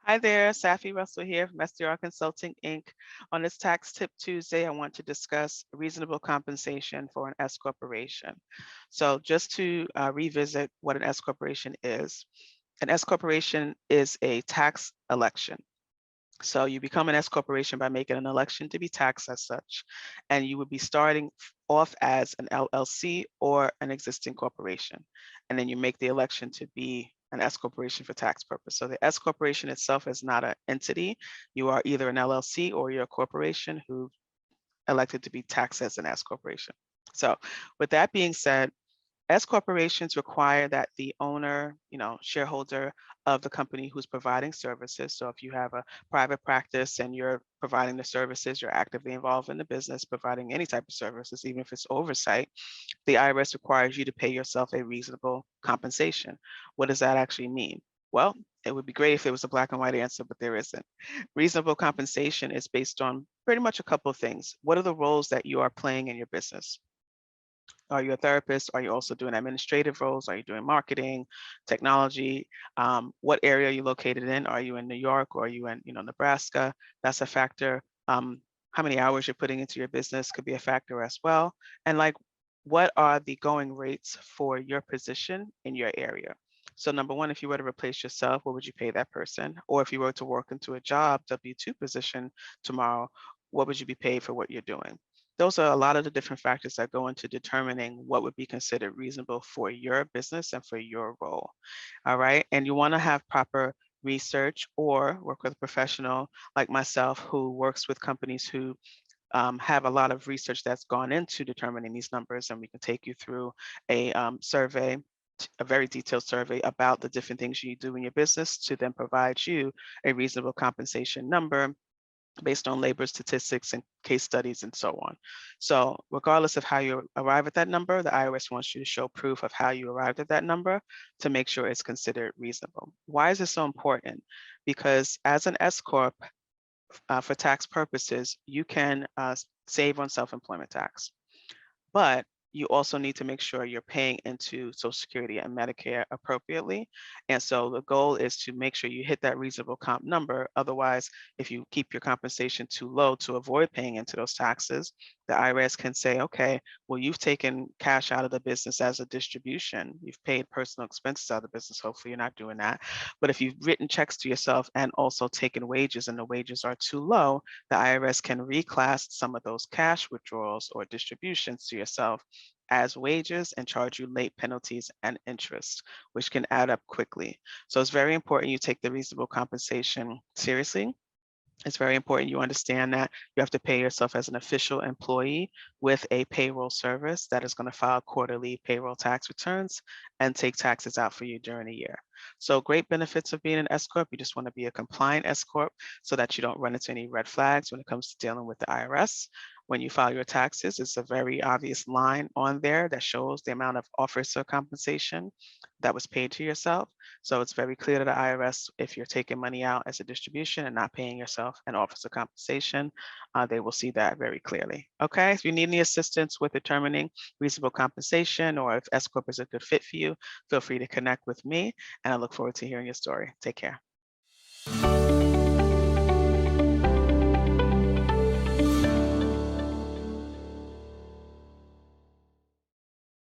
Hi there, Safi Russell here from SDR Consulting Inc. On this Tax Tip Tuesday, I want to discuss reasonable compensation for an S corporation. So just to revisit what an S corporation is, an S corporation is a tax election. So you become an S corporation by making an election to be taxed as such, and you would be starting off as an LLC or an existing corporation. And then you make the election to be an S corporation for tax purpose. So the S corporation itself is not an entity. You are either an LLC or you're a corporation who elected to be taxed as an S corporation. So with that being said, S corporations require that the owner, shareholder of the company who's providing services. So if you have a private practice and you're providing the services, you're actively involved in the business, providing any type of services, even if it's oversight, the IRS requires you to pay yourself a reasonable compensation. What does that actually mean? Well, it would be great if it was a black and white answer, but there isn't. Reasonable compensation is based on pretty much a couple of things. What are the roles that you are playing in your business? Are you a therapist? Are you also doing administrative roles? Are you doing marketing, technology? What area are you located in? Are you in New York or are you in, Nebraska? That's a factor. How many hours you're putting into your business could be a factor as well. And like, what are the going rates for your position in your area? So number one, if you were to replace yourself, what would you pay that person? Or if you were to work into a job, W-2 position tomorrow, what would you be paid for what you're doing? Those are a lot of the different factors that go into determining what would be considered reasonable for your business and for your role. All right. And you want to have proper research or work with a professional like myself who works with companies who have a lot of research that's gone into determining these numbers. And we can take you through a survey, a very detailed survey about the different things you do in your business to then provide you a reasonable compensation number based on labor statistics and case studies and so on. So regardless of how you arrive at that number, the IRS wants you to show proof of how you arrived at that number to make sure it's considered reasonable. Why is this so important? Because as an S Corp, for tax purposes, you can save on self-employment tax. But you also need to make sure you're paying into Social Security and Medicare appropriately. And so the goal is to make sure you hit that reasonable comp number. Otherwise, if you keep your compensation too low to avoid paying into those taxes, the IRS can say, okay, well, you've taken cash out of the business as a distribution. You've paid personal expenses out of the business. Hopefully you're not doing that. But if you've written checks to yourself and also taken wages and the wages are too low, the IRS can reclass some of those cash withdrawals or distributions to yourself as wages and charge you late penalties and interest, which can add up quickly. So it's very important you take the reasonable compensation seriously. It's very important you understand that you have to pay yourself as an official employee with a payroll service that is going to file quarterly payroll tax returns and take taxes out for you during the year. So great benefits of being an S Corp. You just want to be a compliant S Corp so that you don't run into any red flags when it comes to dealing with the IRS. When you file your taxes, it's a very obvious line on there that shows the amount of officer compensation that was paid to yourself. So it's very clear to the IRS if you're taking money out as a distribution and not paying yourself an officer compensation, they will see that very clearly. Okay, if you need any assistance with determining reasonable compensation or if S Corp is a good fit for you, feel free to connect with me and I look forward to hearing your story. Take care.